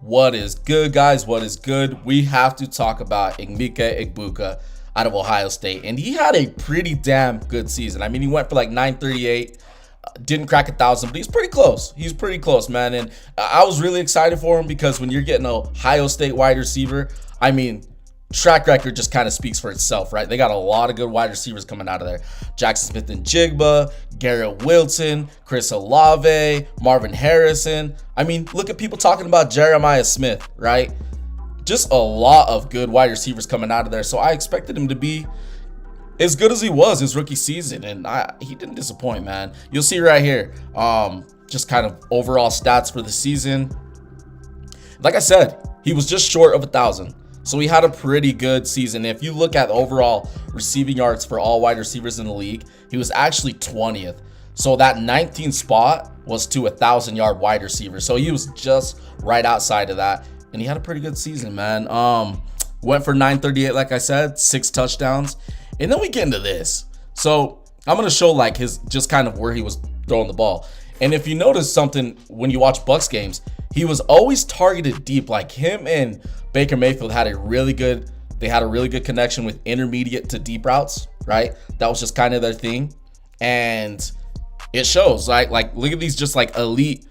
What is good, guys? What is good? We have to talk about Egbuka out of Ohio State, and he had a pretty damn good season. I mean, he went for like 938, didn't crack 1,000, but he's pretty close. He's pretty close, man. And I was really excited for him because when you're getting a Ohio State wide receiver, I mean, track record just kind of speaks for itself, right? They got a lot of good wide receivers coming out of there. Jackson Smith-Njigba, Garrett Wilson, Chris Olave, Marvin Harrison. I mean, look at people talking about Jeremiah Smith, right? Just a lot of good wide receivers coming out of there. So I expected him to be as good as he was his rookie season, and he didn't disappoint, man. You'll see right here, just kind of overall stats for the season. Like I said, he was just short of 1,000. So he had a pretty good season. If you look at the overall receiving yards for all wide receivers in the league, he was actually 20th. So that 19th spot was to 1,000-yard wide receiver. So he was just right outside of that. And he had a pretty good season, man. Went for 938, like I said, 6 touchdowns. And then we get into this. So I'm going to show like his just kind of where he was throwing the ball. And if you notice something when you watch Bucs games, he was always targeted deep. Like him and Baker Mayfield had a really good connection with intermediate to deep routes, right? That was just kind of their thing. And it shows, right? Like look at these just like elite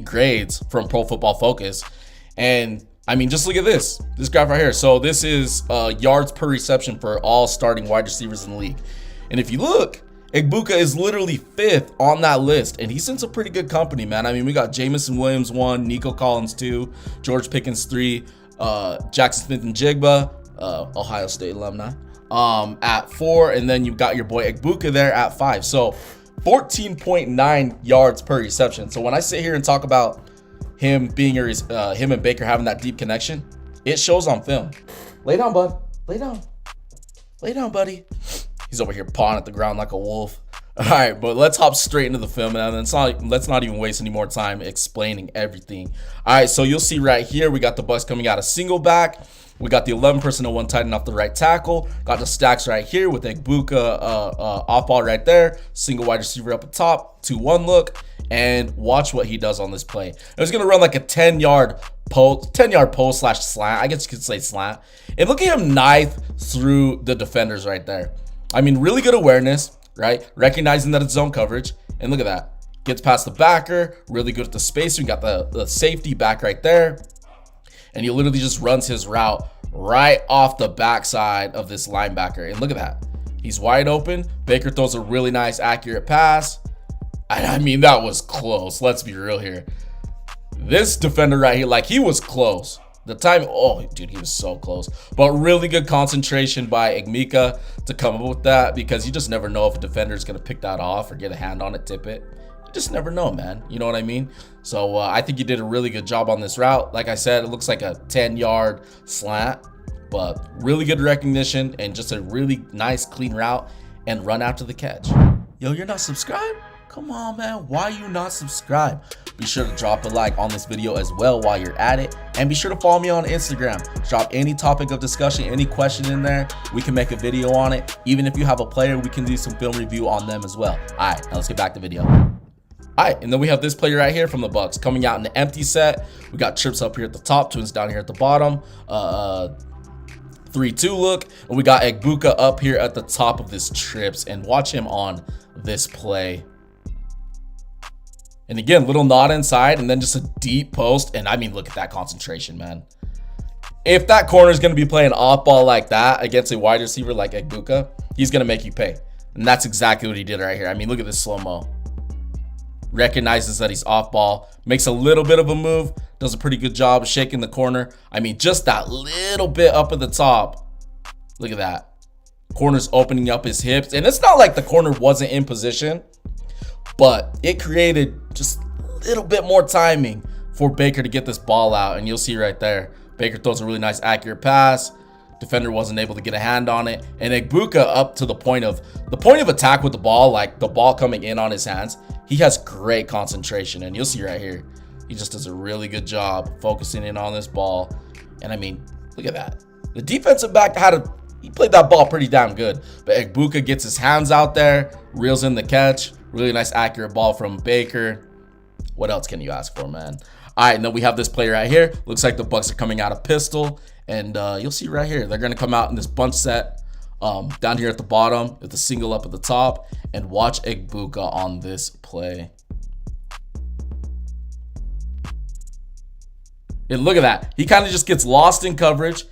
grades from Pro Football Focus. And I mean, just look at this graph right here. So this is yards per reception for all starting wide receivers in the league. And if you look, Egbuka is literally 5th on that list, and he's in some pretty good company, man. I mean, we got Jameson Williams 1, Nico Collins 2, George Pickens 3, Jackson Smith-Njigba, Ohio State alumni, at 4, and then you've got your boy Egbuka there at 5. So 14.9 yards per reception. So when I sit here and talk about him being him and Baker having that deep connection, it shows on film. Lay down, bud. Lay down. Lay down, buddy. He's over here pawing at the ground like a wolf. All right, but let's hop straight into the film, and let's not even waste any more time explaining everything. All right, so you'll see right here, we got the Bucs coming out of single back. We got the 11 personnel, 1 tight end off the right tackle. Got the stacks right here with Egbuka off ball right there. Single wide receiver up at top, 2-1 look. And watch what he does on this play. It was going to run like a 10-yard post slash slant. I guess you could say slant. And look at him knife through the defenders right there. I mean, really good awareness, right? Recognizing that it's zone coverage. And look at that. Gets past the backer. Really good at the spacing. Got the safety back right there. And he literally just runs his route right off the backside of this linebacker. And look at that. He's wide open. Baker throws a really nice, accurate pass. And I mean, that was close. Let's be real here. This defender right here, like he was close. The time, oh, dude, he was so close. But really good concentration by Emeka to come up with that, because you just never know if a defender is going to pick that off or get a hand on it, tip it. You just never know, man. You know what I mean? So I think you did a really good job on this route. Like I said, it looks like a 10-yard slant, but really good recognition and just a really nice, clean route and run after the catch. Yo, you're not subscribed? Come on, man. Why you not subscribed? Be sure to drop a like on this video as well while you're at it. And be sure to follow me on Instagram. Drop any topic of discussion, any question in there. We can make a video on it. Even if you have a player, we can do some film review on them as well. All right, now let's get back to the video. All right, and then we have this player right here from the Bucs coming out in the empty set. We got trips up here at the top, twins down here at the bottom. 3-2 look. And we got Egbuka up here at the top of this trips. And watch him on this play. And again, little nod inside and then just a deep post. And I mean, look at that concentration, man. If that corner is going to be playing off ball like that against a wide receiver like Egbuka, he's going to make you pay. And that's exactly what he did right here. I mean, look at this slow-mo. Recognizes that he's off ball, makes a little bit of a move, does a pretty good job of shaking the corner. I mean, just that little bit up at the top. Look at that. Corner's opening up his hips. And it's not like the corner wasn't in position, but it created just a little bit more timing for Baker to get this ball out. And you'll see right there, Baker throws a really nice accurate pass. Defender wasn't able to get a hand on it. And Egbuka up to the point of attack with the ball, like the ball coming in on his hands. He has great concentration. And you'll see right here, he just does a really good job focusing in on this ball. And I mean, look at that. The defensive back he played that ball pretty damn good. But Egbuka gets his hands out there, reels in the catch. Really nice accurate ball from Baker. What else can you ask for, man? All right, and then we have this play right here. Looks like the Bucs are coming out of pistol, and you'll see right here they're gonna come out in this bunch set down here at the bottom with the single up at the top, and watch Egbuka on this play. And look at that. He kind of just gets lost in coverage.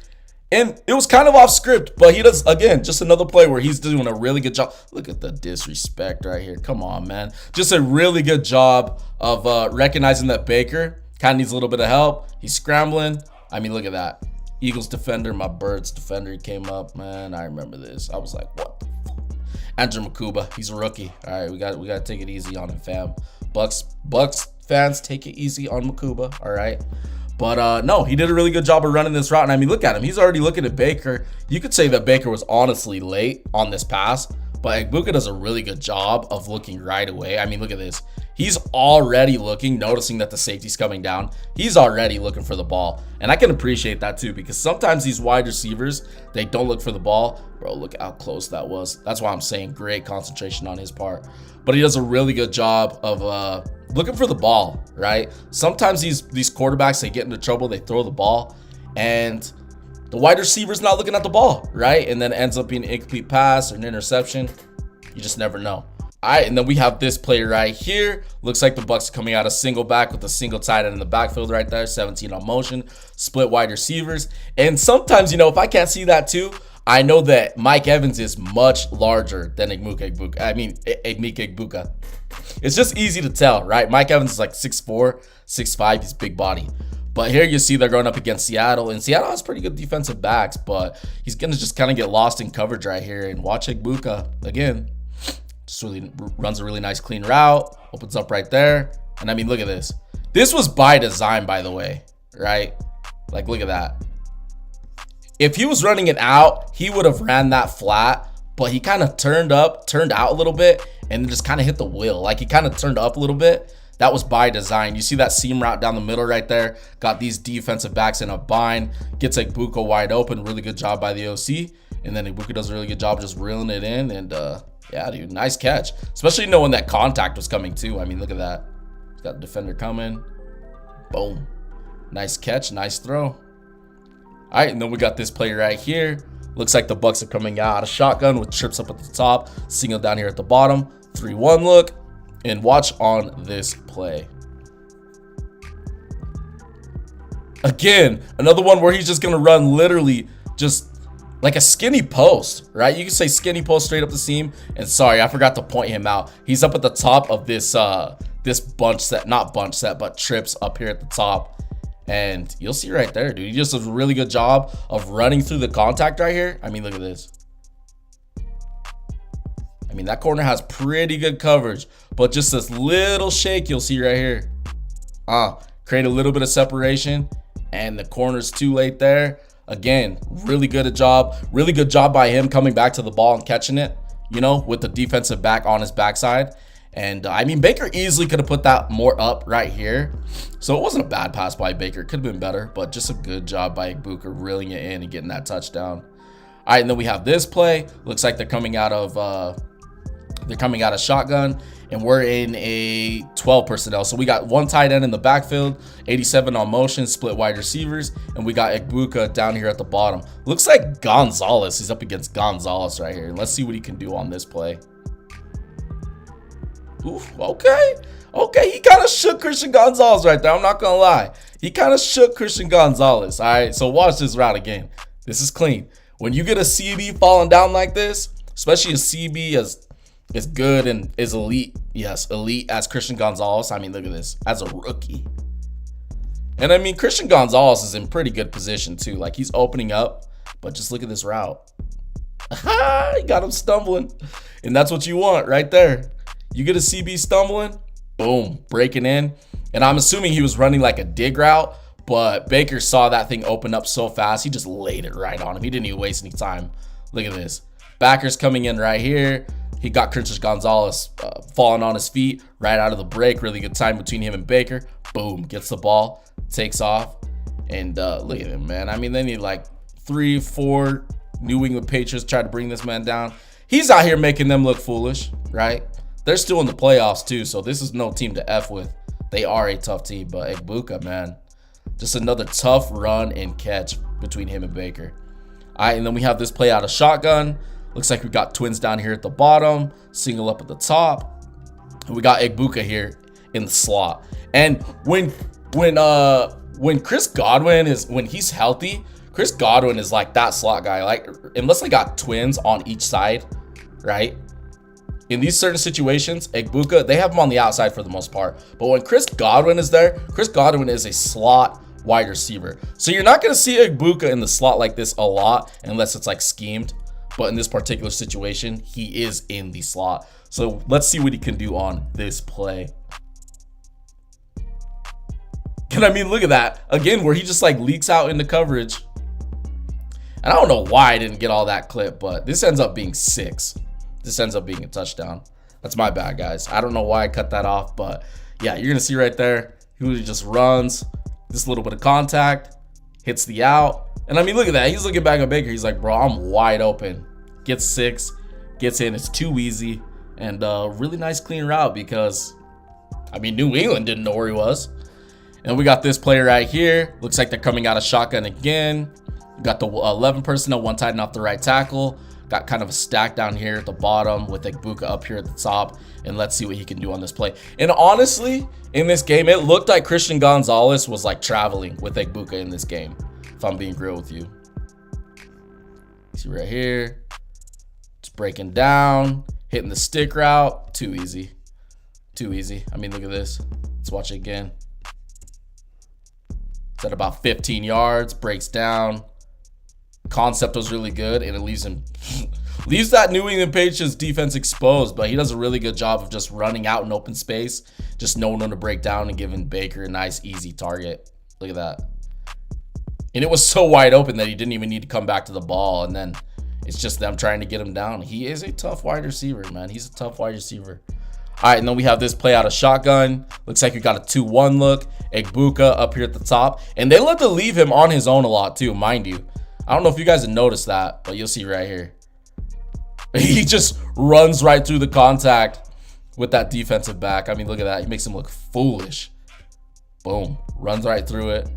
And it was kind of off script, but he does, again, just another play where he's doing a really good job. Look at the disrespect right here. Come on, man. Just a really good job of recognizing that Baker kind of needs a little bit of help. He's scrambling. I mean, look at that. Eagles defender, my Birds defender, he came up. Man, I remember this. I was like, what the fuck? Andrew Makuba, he's a rookie. All right, we got to take it easy on him, fam. Bucks fans, take it easy on Makuba, all right? But no, he did a really good job of running this route. And I mean, look at him. He's already looking at Baker. You could say that Baker was honestly late on this pass, but Egbuka does a really good job of looking right away. I mean, look at this. He's already looking, noticing that the safety's coming down. He's already looking for the ball. And I can appreciate that too, because sometimes these wide receivers, they don't look for the ball. Bro, look how close that was. That's why I'm saying great concentration on his part. But he does a really good job of looking for the ball, right? Sometimes these quarterbacks, they get into trouble, they throw the ball, and the wide receiver's not looking at the ball, right? And then it ends up being an incomplete pass or an interception. You just never know. All right, and then we have this play right here. Looks like the Bucs are coming out a single back with a single tight end in the backfield right there. 17 on motion, split wide receivers. And sometimes, you know, if I can't see that too, I know that Mike Evans is much larger than Egbuka. I mean, Egbuka. It's just easy to tell, right? Mike Evans is like 6'4", 6'5". He's big body. But here you see they're going up against Seattle. And Seattle has pretty good defensive backs, but he's going to just kind of get lost in coverage right here. And watch Egbuka again. Just really runs a really nice clean route. Opens up right there. And I mean, look at this. This was by design, by the way, right? Like, look at that. If he was running it out, he would have ran that flat, but he kind of turned out a little bit and just kind of hit the wheel. Like, he kind of turned up a little bit. That was by design. You see that seam route down the middle right there. Got these defensive backs in a bind. Gets Egbuka wide open. Really good job by the OC. And then Egbuka does a really good job just reeling it in. And yeah, dude, nice catch. Especially knowing that contact was coming too. I mean, look at that. He's got the defender coming. Boom. Nice catch. Nice throw. All right, and then we got this play right here. Looks like the Bucs are coming out of shotgun with trips up at the top, single down here at the bottom, 3-1 look, and watch on this play. Again, another one where he's just gonna run literally just like a skinny post, right? You can say skinny post straight up the seam. And sorry, I forgot to point him out. He's up at the top of this this bunch set, not bunch set, but trips up here at the top. And you'll see right there, dude. He just does a really good job of running through the contact right here. I mean, look at this. I mean, that corner has pretty good coverage, but just this little shake you'll see right here. Create a little bit of separation, and the corner's too late there. Again, really good job by him coming back to the ball and catching it, you know, with the defensive back on his backside. And I mean, Baker easily could have put that more up right here. So it wasn't a bad pass by Baker. Could have been better, but just a good job by Egbuka reeling it in and getting that touchdown. All right, and then we have this play. Looks like they're coming out of shotgun, and we're in a 12 personnel. So we got one tight end in the backfield, 87 on motion, split wide receivers, and we got Egbuka down here at the bottom. Looks like Gonzalez. He's up against Gonzalez right here. And let's see what he can do on this play. Oof, okay, he kind of shook Christian Gonzalez right there. I'm not gonna lie, he kind of shook Christian Gonzalez. All right, so watch this route again. This is clean. When you get a CB falling down like this, especially a CB as good and as elite, yes, elite as Christian Gonzalez. I mean, look at this, as a rookie. And I mean, Christian Gonzalez is in pretty good position too. Like, he's opening up, but just look at this route. He got him stumbling, and that's what you want right there. You get a CB stumbling, boom, breaking in. And I'm assuming he was running like a dig route, but Baker saw that thing open up so fast, he just laid it right on him. He didn't even waste any time. Look at this. Backers coming in right here. He got Christian Gonzalez falling on his feet right out of the break. Really good time between him and Baker. Boom, gets the ball, takes off. And look at him, man. I mean, they need like 3-4 New England Patriots try to bring this man down. He's out here making them look foolish, right? They're still in the playoffs too, so this is no team to F with. They are a tough team, but Egbuka, man, just another tough run and catch between him and Baker. All right, and then we have this play out of shotgun. Looks like we got twins down here at the bottom, single up at the top. And we got Egbuka here in the slot. And when Chris Godwin when he's healthy, Chris Godwin is like that slot guy. Like, unless they got twins on each side, right? In these certain situations, Egbuka, they have him on the outside for the most part. But when Chris Godwin is there, Chris Godwin is a slot wide receiver. So you're not going to see Egbuka in the slot like this a lot unless it's like schemed. But in this particular situation, he is in the slot. So let's see what he can do on this play. And I mean, look at that. Again, where he just like leaks out into coverage. And I don't know why I didn't get all that clip, but this ends up being 6. This ends up being a touchdown. That's my bad, guys. I don't know why I cut that off, but yeah, you're going to see right there. He just runs, this little bit of contact, hits the out. And I mean, look at that. He's looking back at Baker. He's like, bro, I'm wide open. Gets 6, gets in. It's too easy. And really nice clean route because, I mean, New England didn't know where he was. And we got this player right here. Looks like they're coming out of shotgun again. We got the 11 personnel, one tight end off the right tackle. Got kind of a stack down here at the bottom with Egbuka up here at the top. And let's see what he can do on this play. And honestly, in this game, it looked like Christian Gonzalez was like traveling with Egbuka in this game, if I'm being real with you. See right here. Just breaking down, hitting the stick route. Too easy. Too easy. I mean, look at this. Let's watch it again. It's at about 15 yards, breaks down. Concept was really good, and it leaves him leaves that New England Patriots defense exposed, but he does a really good job of just running out in open space, just knowing when to break down and giving Baker a nice easy target. Look at that. And it was so wide open that he didn't even need to come back to the ball, and then it's just them trying to get him down. He is a tough wide receiver, man. He's a tough wide receiver. All right, and then we have this play out of shotgun. Looks like we got a 2-1 look. Egbuka up here at the top, and they love to leave him on his own a lot too, mind you. I don't know if you guys have noticed that, but you'll see right here. He just runs right through the contact with that defensive back. I mean, look at that. He makes him look foolish. Boom. Runs right through it.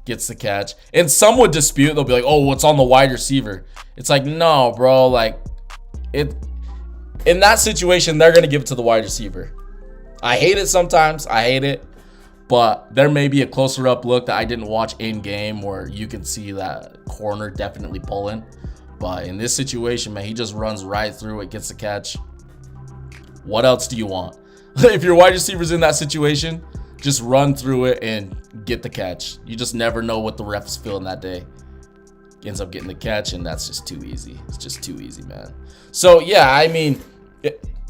Gets the catch. And some would dispute. They'll be like, oh, it's on the wide receiver. It's like, no, bro. Like, in that situation, they're going to give it to the wide receiver. I hate it sometimes. I hate it. But there may be a closer up look that I didn't watch in game where you can see that corner definitely pulling. But in this situation, man, he just runs right through it, gets the catch. What else do you want? If your wide receiver's in that situation, just run through it and get the catch. You just never know what the ref is feeling that day. He ends up getting the catch, and that's just too easy. It's just too easy, man. So, yeah, I mean,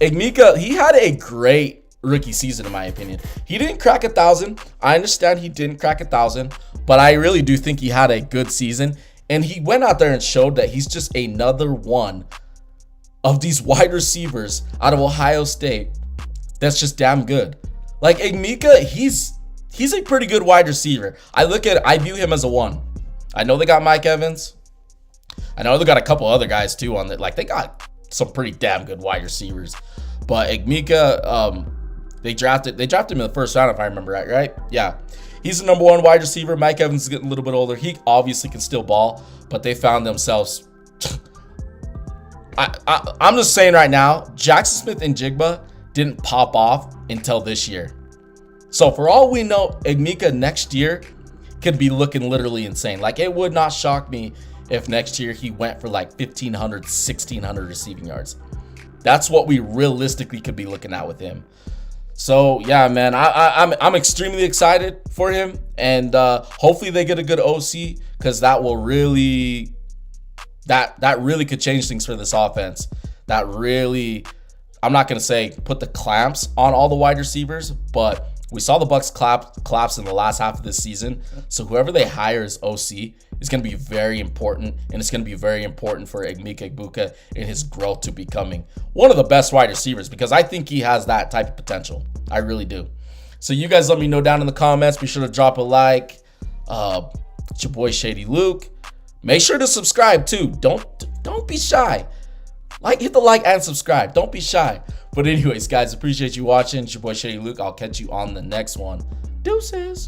Emeka, he had a great rookie season in my opinion. He didn't crack 1,000. I understand he didn't crack 1,000, but I really do think he had a good season, and he went out there and showed that he's just another one of these wide receivers out of Ohio State that's just damn good. Like Emeka, he's a pretty good wide receiver. I view him as a 1. I know they got Mike Evans. I know they got a couple other guys too on that. Like they got some pretty damn good wide receivers, but Emeka, They drafted him in the first round, if I remember right? Yeah. He's the number 1 wide receiver. Mike Evans is getting a little bit older. He obviously can still ball, but they found themselves. I'm just saying right now, Jackson Smith and Jigba didn't pop off until this year. So for all we know, Emeka next year could be looking literally insane. Like it would not shock me if next year he went for like 1,500, 1,600 receiving yards. That's what we realistically could be looking at with him. So yeah, man, I'm extremely excited for him, and hopefully they get a good OC because that will really that really could change things for this offense. That really, I'm not gonna say put the clamps on all the wide receivers, but we saw the Bucs collapse in the last half of this season. So whoever they hire as OC is going to be very important, and it's going to be very important for Emeka Egbuka in his growth to becoming one of the best wide receivers because I think he has that type of potential. I really do. So you guys let me know down in the comments. Be sure to drop a like. It's your boy Shady Luke. Make sure to subscribe too. Don't be shy. Hit the like and subscribe. Don't be shy. But anyways, guys, appreciate you watching. It's your boy Shady Luke. I'll catch you on the next one. Deuces.